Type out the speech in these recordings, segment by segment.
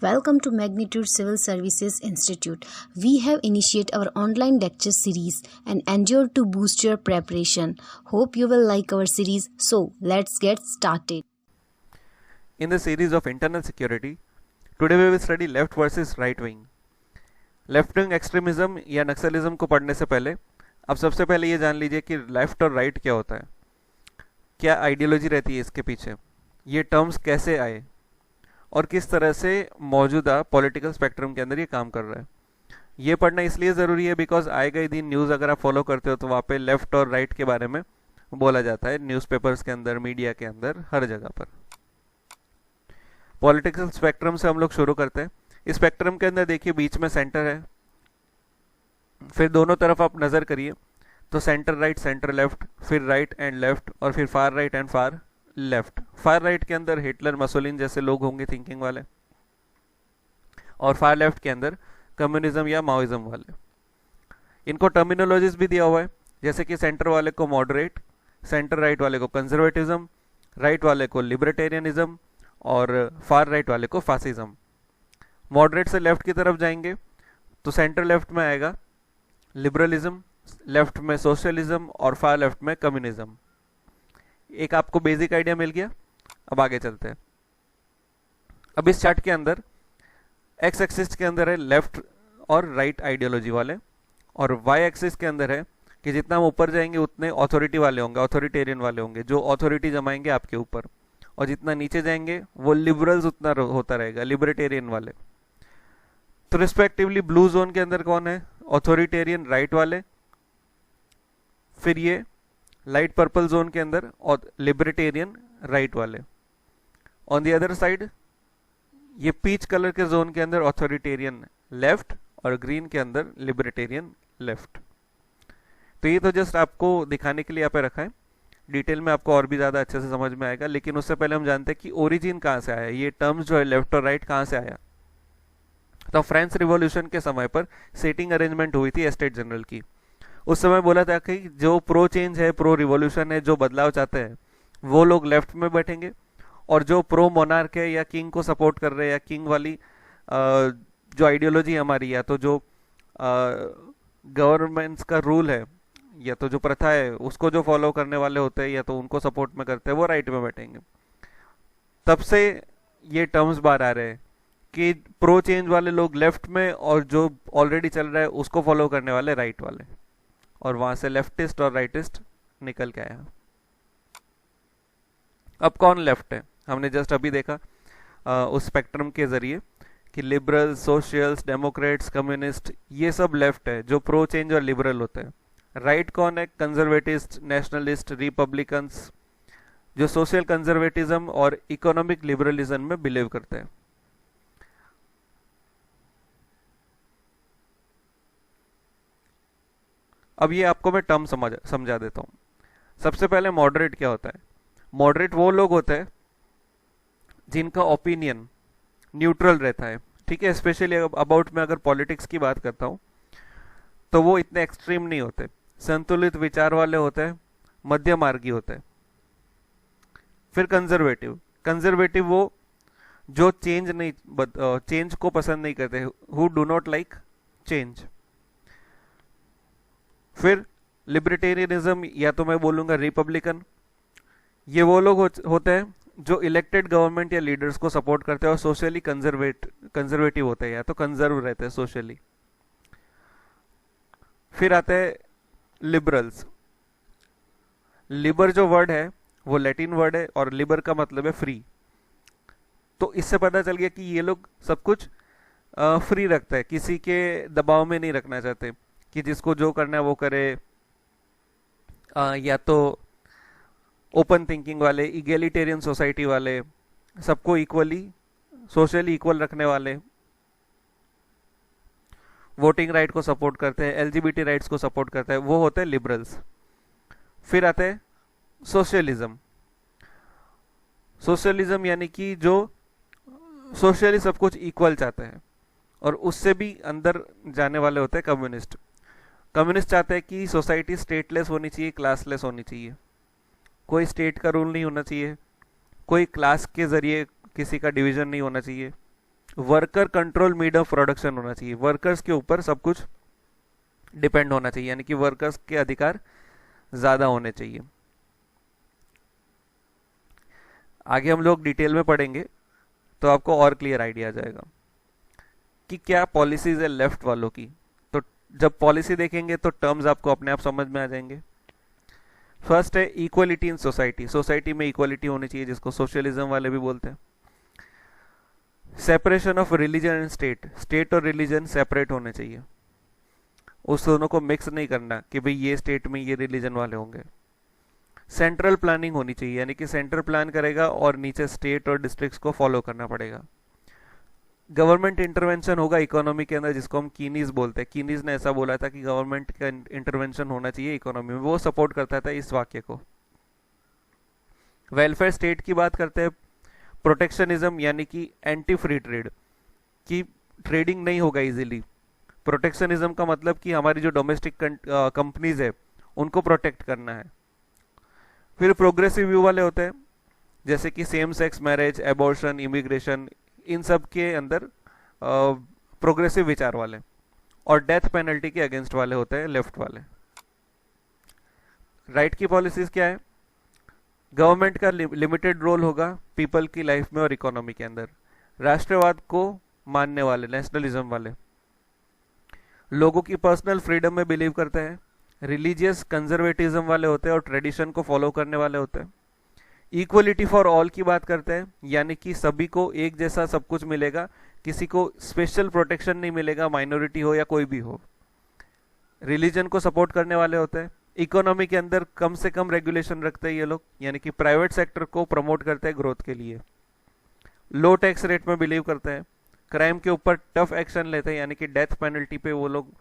Welcome to Magnitude Civil Services Institute. We have initiated our online lecture series and endeavored to boost your preparation. Hope you will like our series. So, let's get started. In the series of internal security, today we will study left versus right wing. Left wing extremism या नक्सलिज्म को पढ़ने से पहले अब सबसे पहले ये जान लीजिए कि लेफ्ट और राइट क्या होता है, क्या आइडियोलॉजी रहती है इसके पीछे, ये टर्म्स कैसे आए और किस तरह से मौजूदा पॉलिटिकल स्पेक्ट्रम के अंदर ये काम कर रहा है। ये पढ़ना इसलिए ज़रूरी है बिकॉज आए गए दिन न्यूज़ अगर आप फॉलो करते हो तो वहाँ पे लेफ्ट और राइट के बारे में बोला जाता है, न्यूज़पेपर्स के अंदर, मीडिया के अंदर, हर जगह पर। पॉलिटिकल स्पेक्ट्रम से हम लोग शुरू करते हैं। इस स्पेक्ट्रम के अंदर देखिए बीच में सेंटर है, फिर दोनों तरफ आप नज़र करिए तो सेंटर राइट, सेंटर लेफ्ट, फिर राइट एंड लेफ्ट और फिर far right and far left. Far right के अंदर हिटलर, मसोलिन जैसे लोग होंगे थिंकिंग वाले, और फार लेफ्ट के अंदर कम्युनिज्म या माओइज्म वाले। इनको टर्मिनोलॉजीज भी दिया हुआ है, जैसे कि सेंटर वाले को मॉडरेट, सेंटर राइट वाले को कंजर्वेटिज्म, राइट वाले को लिबर्टेरियनिज्म और फार राइट वाले को फासिज्म। मॉडरेट से लेफ्ट की तरफ जाएंगे तो सेंटर लेफ्ट में आएगा लिबरलिज्म, लेफ्ट में सोशलिज्म और फार लेफ्ट में कम्युनिज्म। एक आपको बेसिक आइडिया मिल गया। अब आगे चलते हैं। अब इस चार्ट के अंदर एक्स एक्सिस के अंदर है लेफ्ट और राइट आइडियोलॉजी वाले, और वाई एक्सिस के अंदर है कि जितना हम ऊपर जाएंगे उतने ऑथोरिटी वाले होंगे, ऑथोरिटेरियन वाले होंगे जो ऑथोरिटी जमाएंगे आपके ऊपर, और जितना नीचे जाएंगे वो लिबरल्स उतना होता रहेगा, लिबर्टेरियन वाले। तो रिस्पेक्टिवली ब्लू जोन के अंदर कौन है? ऑथोरिटेरियन राइट वाले, फिर ये लाइट पर्पल जोन के अंदर और लिबर्टेरियन राइट वाले। ऑन द अदर साइड ये पीच कलर के जोन के अंदर ऑथोरिटेरियन लेफ्ट और ग्रीन के अंदर लिबर्टेरियन लेफ्ट। तो ये तो जस्ट आपको दिखाने के लिए यहाँ पे रखा है, डिटेल में आपको और भी ज़्यादा अच्छे से समझ में आएगा। लेकिन उससे पहले हम जानते हैं कि ओरिजिन कहाँ से आया, ये टर्म्स जो है लेफ्ट और राइट कहाँ से आया। तो फ्रेंच रिवॉल्यूशन के समय पर सेटिंग अरेंजमेंट हुई थी एस्टेट जनरल की। उस समय बोला था कि जो प्रो चेंज है, प्रो रिवॉल्यूशन है, जो बदलाव चाहते हैं वो लोग लेफ्ट में बैठेंगे, और जो प्रो मोनार्क है या किंग को सपोर्ट कर रहे हैं या किंग वाली जो आइडियोलॉजी हमारी, या तो जो गवर्नमेंट्स का रूल है या तो जो प्रथा है उसको जो फॉलो करने वाले होते हैं या तो उनको सपोर्ट में करते हैं, वो राइट में बैठेंगे। तब से ये टर्म्स बाहर आ रहे हैं कि प्रो चेंज वाले लोग लेफ्ट में और जो ऑलरेडी चल रहा है उसको फॉलो करने वाले राइट वाले, और वहां से लेफ्टिस्ट और राइटिस्ट निकल के आया। अब कौन लेफ्ट है? हमने जस्ट अभी देखा उस स्पेक्ट्रम के जरिए कि लिबरल्स, सोशल्स, डेमोक्रेट्स, कम्युनिस्ट, ये सब लेफ्ट है जो प्रो चेंज और लिबरल होते हैं। राइट कौन है? कंजर्वेटिस्ट, नेशनलिस्ट, रिपब्लिकन्स, जो सोशल कंजर्वेटिज्म और इकोनॉमिक लिबरलिज्म में बिलीव करते हैं। अब ये आपको मैं टर्म समझा देता हूँ। सबसे पहले मॉडरेट क्या होता है? मॉडरेट वो लोग होते हैं जिनका ओपिनियन न्यूट्रल रहता है, ठीक है। स्पेशली अबाउट में अगर पॉलिटिक्स की बात करता हूँ तो वो इतने एक्सट्रीम नहीं होते, संतुलित विचार वाले होते हैं, मध्य मार्गी होते हैं। फिर कंजर्वेटिव, कंजर्वेटिव वो जो चेंज को पसंद नहीं करते, who do not like change. फिर लिबर्टेरियनिज्म या तो मैं बोलूंगा रिपब्लिकन, ये वो लोग होते हैं जो इलेक्टेड गवर्नमेंट या लीडर्स को सपोर्ट करते हैं और सोशली कंजर्वेटिव होते हैं या तो कंजर्व रहते हैं सोशली। फिर आते हैं लिबरल्स। लिबर जो वर्ड है वो लैटिन वर्ड है और लिबर का मतलब है फ्री। तो इससे पता चल गया कि ये लोग सब कुछ फ्री रखते हैं, किसी के दबाव में नहीं रखना चाहते कि जिसको जो करना है वो करे। या तो ओपन थिंकिंग वाले, इगेलिटेरियन सोसाइटी वाले, सबको इक्वली सोशली इक्वल रखने वाले, वोटिंग राइट को सपोर्ट करते हैं, एलजीबीटी राइट्स को सपोर्ट करते हैं, वो होते हैं लिबरल्स। फिर आते हैं सोशलिज्म। सोशलिज्म यानी कि जो सोशली सब कुछ इक्वल चाहते हैं, और उससे भी अंदर जाने वाले होते हैं कम्युनिस्ट। कम्युनिस्ट चाहते हैं कि सोसाइटी स्टेटलेस होनी चाहिए, क्लासलेस होनी चाहिए, कोई स्टेट का रूल नहीं होना चाहिए, कोई क्लास के जरिए किसी का डिवीजन नहीं होना चाहिए, वर्कर कंट्रोल मीड ऑफ प्रोडक्शन होना चाहिए, वर्कर्स के ऊपर सब कुछ डिपेंड होना चाहिए, यानी कि वर्कर्स के अधिकार ज़्यादा होने चाहिए। आगे हम लोग डिटेल में पढ़ेंगे तो आपको और क्लियर आइडिया आ जाएगा कि क्या पॉलिसीज है लेफ्ट वालों की। तो जब पॉलिसी देखेंगे तो टर्म्स आपको अपने आप समझ में आ जाएंगे। फर्स्ट है इक्वलिटी इन सोसाइटी, सोसाइटी में इक्वलिटी होनी चाहिए जिसको सोशलिज्म वाले भी बोलते हैं। Separation of religion and state, state और रिलीजन सेपरेट होने चाहिए, उस दोनों को मिक्स नहीं करना कि भाई ये स्टेट में ये रिलीजन वाले होंगे। सेंट्रल प्लानिंग होनी चाहिए, यानी कि सेंटर प्लान करेगा और नीचे स्टेट और डिस्ट्रिक्ट्स को फॉलो करना पड़ेगा। गवर्नमेंट इंटरवेंशन होगा इकोनॉमी के अंदर, जिसको हम कीनीज बोलते हैं। कीनीज ने ऐसा बोला था कि गवर्नमेंट का इंटरवेंशन होना चाहिए इकोनॉमी में, वो सपोर्ट करता था इस वाक्य को। वेलफेयर स्टेट की बात करते हैं। प्रोटेक्शनिज्म यानी कि एंटी फ्री ट्रेड, की ट्रेडिंग नहीं होगा इजीली। प्रोटेक्शनिज्म का मतलब कि हमारी जो डोमेस्टिक कंपनीज है उनको प्रोटेक्ट करना है। फिर प्रोग्रेसिव व्यू वाले होते हैं, जैसे कि same sex marriage, abortion, immigration, इन सब के अंदर प्रोग्रेसिव विचार वाले। और डेथ पेनल्टी के अगेंस्ट वाले होते हैं लेफ्ट वाले। राइट की पॉलिसीज क्या है? गवर्नमेंट का लिमिटेड रोल होगा पीपल की लाइफ में और इकोनॉमी के अंदर। राष्ट्रवाद को मानने वाले, नेशनलिज्म वाले, लोगों की पर्सनल फ्रीडम में बिलीव करते हैं। रिलीजियस कंजर्वेटिज्म वाले होते हैं और ट्रेडिशन को फॉलो करने वाले होते हैं। इक्वलिटी फॉर ऑल की बात करते हैं, यानी कि सभी को एक जैसा सब कुछ मिलेगा, किसी को स्पेशल प्रोटेक्शन नहीं मिलेगा, माइनॉरिटी हो या कोई भी हो। रिलीजन को सपोर्ट करने वाले होते हैं। इकोनॉमी के अंदर कम से कम रेगुलेशन रखते हैं ये लोग, यानी कि प्राइवेट सेक्टर को प्रमोट करते हैं ग्रोथ के लिए। लो टैक्स रेट में बिलीव करते हैं। क्राइम के ऊपर टफ एक्शन लेते हैं, यानी कि डेथ पेनल्टी पे वो लोग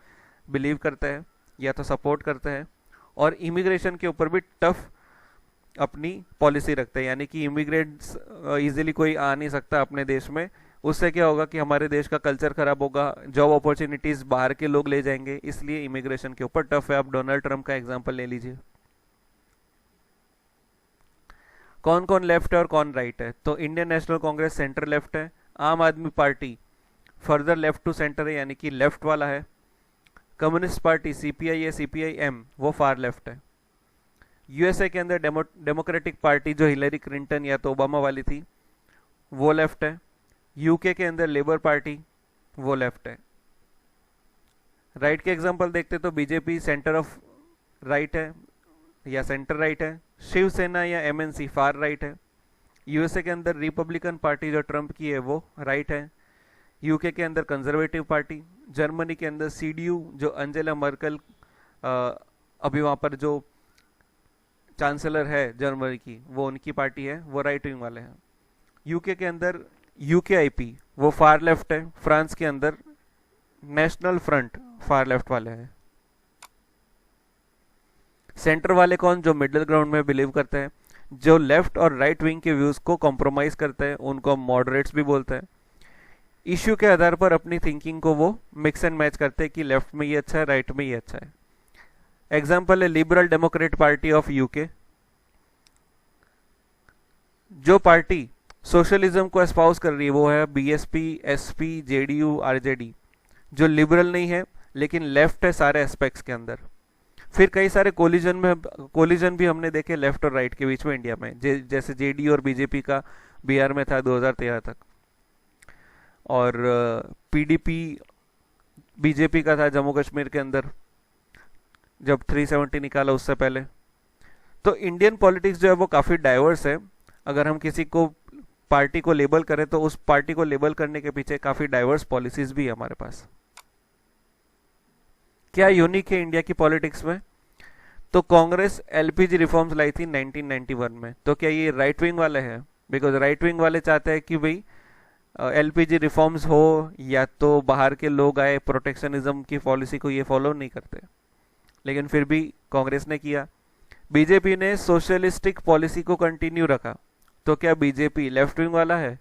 बिलीव करते हैं या तो सपोर्ट करते हैं। और इमिग्रेशन के ऊपर भी टफ अपनी पॉलिसी रखते हैं, यानी कि इमिग्रेंट्स इजीली कोई आ नहीं सकता अपने देश में। उससे क्या होगा कि हमारे देश का कल्चर खराब होगा, जॉब अपॉर्चुनिटीज बाहर के लोग ले जाएंगे, इसलिए इमिग्रेशन के ऊपर टफ है। आप डोनाल्ड ट्रंप का एग्जांपल ले लीजिए। कौन कौन लेफ्ट है और कौन राइट है? तो Indian National Congress centre left है। Aam Aadmi Party further left to centre है, यानी कि लेफ्ट वाला है। कम्युनिस्ट पार्टी सीपीआई है, सीपीआई एम, वो फार लेफ्ट है। यूएसए के अंदर डेमोक्रेटिक पार्टी जो हिलरी क्लिंटन या तो ओबामा वाली थी, वो लेफ्ट है। यूके के अंदर लेबर पार्टी, वो लेफ्ट है। राइट के एग्जांपल देखते तो बीजेपी सेंटर ऑफ राइट है या सेंटर राइट है। शिवसेना या एमएनसी फार राइट है। यूएसए के अंदर रिपब्लिकन पार्टी जो ट्रंप की है वो राइट है। यूके के अंदर कंजर्वेटिव पार्टी। जर्मनी के अंदर सीडीयू जो अंजेला मर्कल अभी वहाँ पर जो चांसलर है जर्मनी की, वो उनकी पार्टी है, वो राइट विंग वाले हैं। यूके के अंदर यूकेआईपी वो फार लेफ्ट है। फ्रांस के अंदर नेशनल फ्रंट फार लेफ्ट वाले हैं। सेंटर वाले कौन? जो मिडिल ग्राउंड में बिलीव करते हैं, जो लेफ्ट और राइट विंग के व्यूज को कॉम्प्रोमाइज करते हैं, उनको हम मॉडरेट्स भी बोलते हैं। इश्यू के आधार पर अपनी थिंकिंग को वो मिक्स एंड मैच करते हैं कि लेफ्ट में ये अच्छा है, राइट में ये अच्छा है। एग्जाम्पल है liberal Democrat party of UK. जो पार्टी सोशलिज्म को एस्पाउस कर रही है वो है बीएसपी, एसपी, जेडीयू, आरजेडी। जो लिबरल नहीं है लेकिन लेफ्ट है सारे एस्पेक्ट्स के अंदर। फिर कई सारे कोलिजन भी हमने देखे लेफ्ट और राइट के बीच में इंडिया में, जैसे जेडीयू और बीजेपी का बिहार में था 2013 तक, और पीडीपी बीजेपी का था जम्मू कश्मीर के अंदर जब 370 निकाला उससे पहले। तो इंडियन पॉलिटिक्स जो है वो काफ़ी डाइवर्स है। अगर हम किसी को पार्टी को लेबल करें तो उस पार्टी को लेबल करने के पीछे काफ़ी डाइवर्स पॉलिसीज भी है हमारे पास। क्या यूनिक है इंडिया की पॉलिटिक्स में? तो कांग्रेस एलपीजी रिफॉर्म्स लाई थी 1991 में। तो क्या ये राइट विंग वाले हैं? बिकॉज राइट विंग वाले चाहते हैं कि भाई एलपीजी रिफॉर्म्स हो या तो बाहर के लोग आए, प्रोटेक्शनिज्म की पॉलिसी को ये फॉलो नहीं करते, लेकिन फिर भी कांग्रेस ने किया। बीजेपी ने सोशलिस्टिक पॉलिसी को कंटिन्यू रखा। तो क्या बीजेपी लेफ्ट विंग वाला है?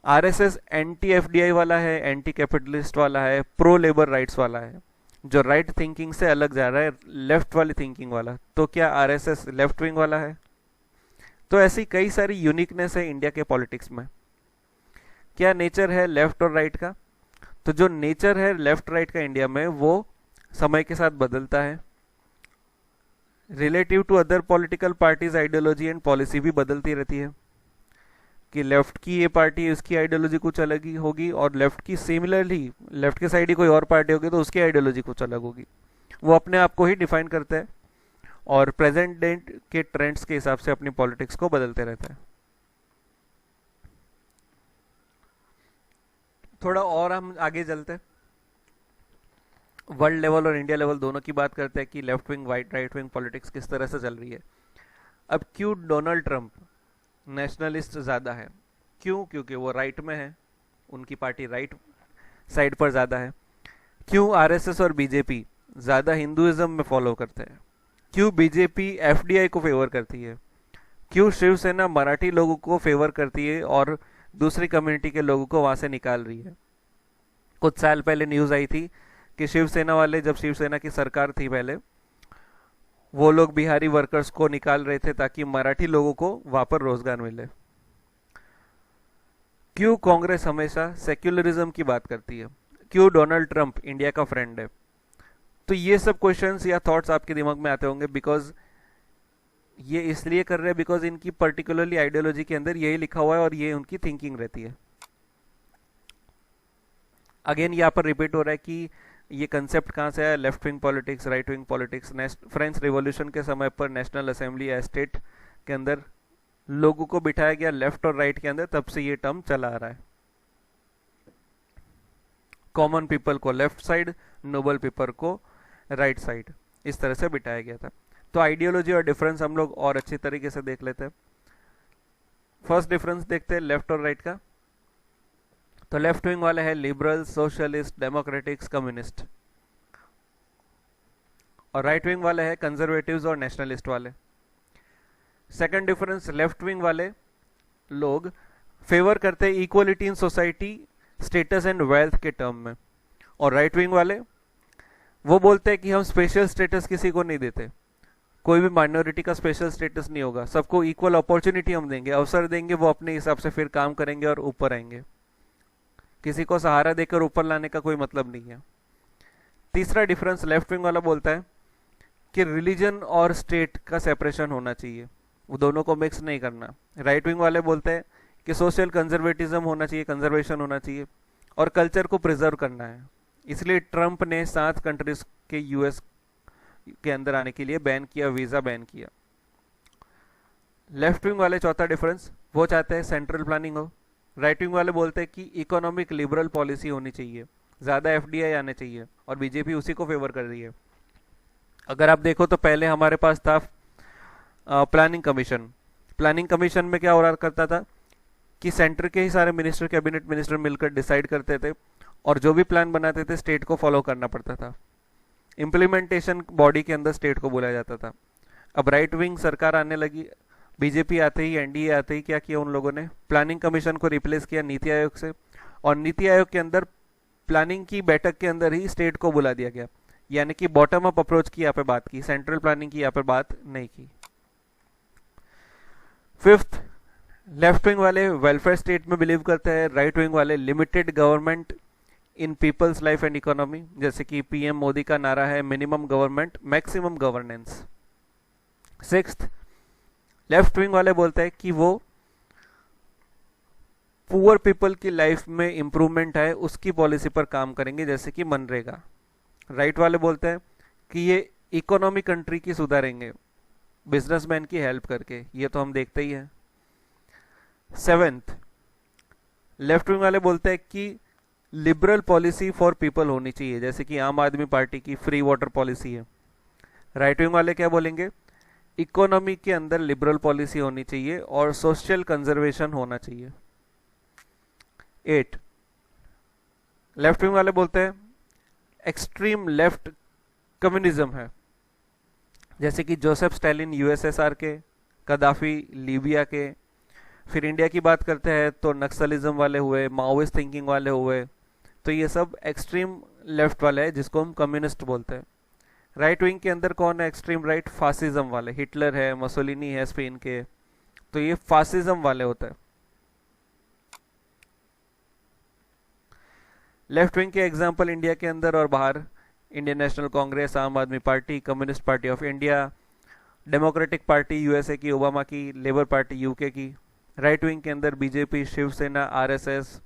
आरएसएस एंटी एफडीआई वाला है, एंटी कैपिटलिस्ट वाला है, प्रो लेबर राइट्स वाला है, जो राइट थिंकिंग से अलग जा रहा है, लेफ्ट वाली थिंकिंग वाला। तो क्या आरएसएस लेफ्ट विंग वाला है? तो ऐसी कई सारी यूनिकनेस है इंडिया के पॉलिटिक्स में। क्या नेचर है लेफ्ट और राइट का? तो जो नेचर है लेफ्ट राइट का इंडिया में वो समय के साथ बदलता है। Relative to other political parties ideology and policy भी बदलती रहती है कि लेफ्ट की ये पार्टी उसकी आइडियोलॉजी कुछ अलग ही होगी और लेफ्ट की सिमिलरली लेफ्ट के साइड ही कोई और पार्टी होगी तो उसकी आइडियोलॉजी कुछ अलग होगी। वो अपने आप को ही डिफाइन करता है और प्रेजेंट डे के ट्रेंड्स के हिसाब से अपनी पॉलिटिक्स को बदलते रहता है। थोड़ा और हम आगे चलते हैं, वर्ल्ड लेवल और इंडिया लेवल दोनों की बात करते हैं कि left wing right wing politics किस तरह से चल रही है। अब क्यों डोनाल्ड ट्रंप नेशनलिस्ट ज़्यादा है? क्यों? क्योंकि वो राइट में है, उनकी पार्टी राइट साइड पर ज़्यादा है। क्यों आरएसएस और बीजेपी ज़्यादा हिंदुइज्म में फॉलो करते हैं? क्यों बीजेपी एफडीआई को फेवर करती है? क्यों शिवसेना मराठी लोगों को फेवर करती है और दूसरी कम्युनिटी के लोगों को वहाँ से निकाल रही है? कुछ साल पहले न्यूज़ आई थी कि शिवसेना वाले, जब शिवसेना की सरकार थी पहले, वो लोग बिहारी वर्कर्स को निकाल रहे थे ताकि मराठी लोगों को वहां पर रोजगार मिले। क्यों कांग्रेस हमेशा सेक्युलरिज्म की बात करती है? क्यों डोनाल्ड ट्रंप इंडिया का फ्रेंड है? तो ये सब क्वेश्चंस या थॉट्स आपके दिमाग में आते होंगे बिकॉज ये इसलिए कर रहे हैं बिकॉज इनकी पर्टिकुलरली आइडियोलॉजी के अंदर यही लिखा हुआ है और ये उनकी थिंकिंग रहती है। अगेन यहाँ पर रिपीट हो रहा है कि ये कंसेप्ट कहाँ से आया, left wing politics, right wing politics. French revolution के समय पर नेशनल असेंबली या स्टेट के अंदर लोगों को बिठाया गया लेफ्ट और राइट के अंदर, तब से ये टर्म चला आ रहा है। कॉमन पीपल को लेफ्ट साइड, नोबल पीपल को राइट साइड, इस तरह से बिठाया गया था। तो आइडियोलॉजी और डिफरेंस हम लोग और अच्छी तरीके से देख लेते हैं। फर्स्ट डिफरेंस देखते हैं लेफ्ट और राइट का। तो लेफ्ट विंग वाले हैं लिबरल, सोशलिस्ट, डेमोक्रेटिक्स, कम्युनिस्ट, और राइट विंग वाले हैं कंजर्वेटिव्स और नेशनलिस्ट वाले। सेकंड डिफरेंस, लेफ्ट विंग वाले लोग फेवर करते हैं equality in society, status and wealth के टर्म में, और राइट विंग वाले वो बोलते हैं कि हम स्पेशल स्टेटस किसी को नहीं देते, कोई भी माइनॉरिटी का स्पेशल स्टेटस नहीं होगा, सबको इक्वल अपॉर्चुनिटी हम देंगे, अवसर देंगे, वो अपने हिसाब से फिर काम करेंगे और ऊपर आएंगे। किसी को सहारा देकर ऊपर लाने का कोई मतलब नहीं है। तीसरा डिफरेंस, लेफ्ट विंग वाला बोलता है कि रिलीजन और स्टेट का सेपरेशन होना चाहिए, वो दोनों को मिक्स नहीं करना। राइट विंग वाले बोलते हैं कि सोशल कंजर्वेटिज्म होना चाहिए, कंजर्वेशन होना चाहिए, और कल्चर को प्रिजर्व करना है। इसलिए ट्रंप ने 7 कंट्रीज के यूएस के अंदर आने के लिए बैन किया, वीजा बैन किया। लेफ्ट विंग वाले चौथा डिफरेंस, वो चाहते हैं सेंट्रल प्लानिंग हो। राइट विंग वाले बोलते हैं कि इकोनॉमिक लिबरल पॉलिसी होनी चाहिए, ज़्यादा एफडीआई आने चाहिए, और बीजेपी उसी को फेवर कर रही है। अगर आप देखो तो पहले हमारे पास था प्लानिंग कमीशन। प्लानिंग कमीशन में क्या हो रहा करता था कि सेंटर के ही सारे मिनिस्टर, कैबिनेट मिनिस्टर मिलकर डिसाइड करते थे, और जो भी प्लान बनाते थे स्टेट को फॉलो करना पड़ता था। इम्प्लीमेंटेशन बॉडी के अंदर स्टेट को बुलाया जाता था। अब राइट विंग सरकार आने लगी, बीजेपी आते ही, एनडीए आते ही क्या किया उन लोगों ने, प्लानिंग कमीशन को रिप्लेस किया नीति आयोग से, और नीति आयोग के अंदर प्लानिंग की बैठक के अंदर ही स्टेट को बुला दिया गया। यानी कि बॉटम अप अप्रोच की यहाँ पे बात की, सेंट्रल प्लानिंग की यहाँ पे बात नहीं की। फिफ्थ, लेफ्ट विंग वाले वेलफेयर स्टेट में बिलीव करते हैं, राइट विंग वाले limited government in people's life and economy, जैसे कि पीएम मोदी का नारा है minimum government maximum governance. Sixth, left wing वाले बोलते हैं कि वो पुअर पीपल की लाइफ में इंप्रूवमेंट है उसकी पॉलिसी पर काम करेंगे, जैसे कि मनरेगा। राइट वाले बोलते हैं कि ये इकोनॉमी कंट्री की सुधारेंगे बिजनेसमैन की हेल्प करके, ये तो हम देखते ही हैं। सेवेंथ, लेफ्ट विंग वाले बोलते हैं कि लिबरल पॉलिसी फॉर पीपल होनी चाहिए, जैसे कि आम आदमी पार्टी की फ्री वाटर पॉलिसी है। राइट विंग वाले क्या बोलेंगे, इकोनॉमी के अंदर लिबरल पॉलिसी होनी चाहिए और सोशल कंजर्वेशन होना चाहिए। 8, लेफ्ट विंग वाले बोलते हैं एक्सट्रीम लेफ्ट कम्युनिज्म है, जैसे कि जोसेफ स्टालिन यूएसएसआर के, कदाफी लीबिया के। फिर इंडिया की बात करते हैं तो नक्सलिज्म वाले हुए, माओइस्ट थिंकिंग वाले हुए, तो ये सब एक्सट्रीम लेफ्ट वाले हैं जिसको हम कम्युनिस्ट बोलते हैं। राइट विंग के अंदर कौन है एक्सट्रीम राइट, फासिज्म वाले, हिटलर है, मसोलिनी है स्पेन के, तो ये फासिज्म वाले होता है। लेफ्ट विंग के एग्जाम्पल इंडिया के अंदर और बाहर Indian National Congress, Aam Aadmi Party, Communist Party of India, Democratic Party USA की, ओबामा की, लेबर पार्टी यूके की। राइट विंग के अंदर BJP, Shiv Sena, RSS,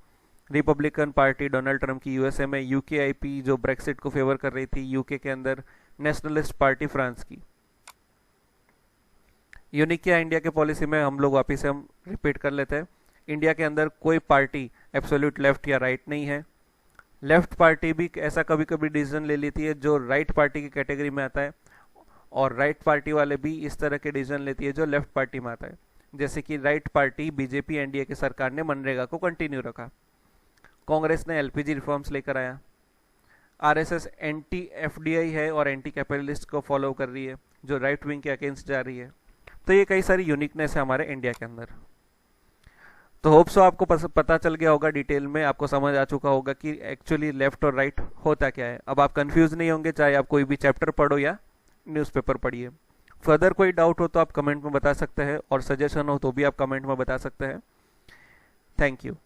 Republican Party Donald Trump की यूएसए में, यूकेआईपी जो ब्रेक्सिट को फेवर कर रही थी यूके के अंदर, नेशनलिस्ट पार्टी फ्रांस की। यूनिक क्या इंडिया के पॉलिसी में, हम लोग वापिस से हम रिपीट कर लेते हैं। इंडिया के अंदर कोई पार्टी एब्सोल्यूट लेफ्ट या राइट नहीं है। लेफ्ट पार्टी भी ऐसा कभी कभी डिसीजन ले लेती है जो राइट पार्टी की कैटेगरी में आता है, और राइट पार्टी वाले भी इस तरह के डिसीजन लेती है जो लेफ्ट पार्टी में आता है। जैसे कि राइट पार्टी बीजेपी एनडीए की सरकार ने मनरेगा को कंटिन्यू रखा, कांग्रेस ने एलपीजी रिफॉर्म्स लेकर आया, आरएसएस एंटी एफडीआई है और एंटी कैपिटलिस्ट को फॉलो कर रही है जो राइट विंग के अगेंस्ट जा रही है। तो ये कई सारी यूनिकनेस है हमारे इंडिया के अंदर। तो होप सो आपको पता चल गया होगा, डिटेल में आपको समझ आ चुका होगा कि एक्चुअली लेफ्ट और राइट होता क्या है। अब आप कंफ्यूज नहीं होंगे, चाहे आप कोई भी चैप्टर पढ़ो या न्यूज़पेपर पढ़िए। फर्दर कोई डाउट हो तो आप कमेंट में बता सकते हैं, और सजेशन हो तो भी आप कमेंट में बता सकते हैं। Thank you.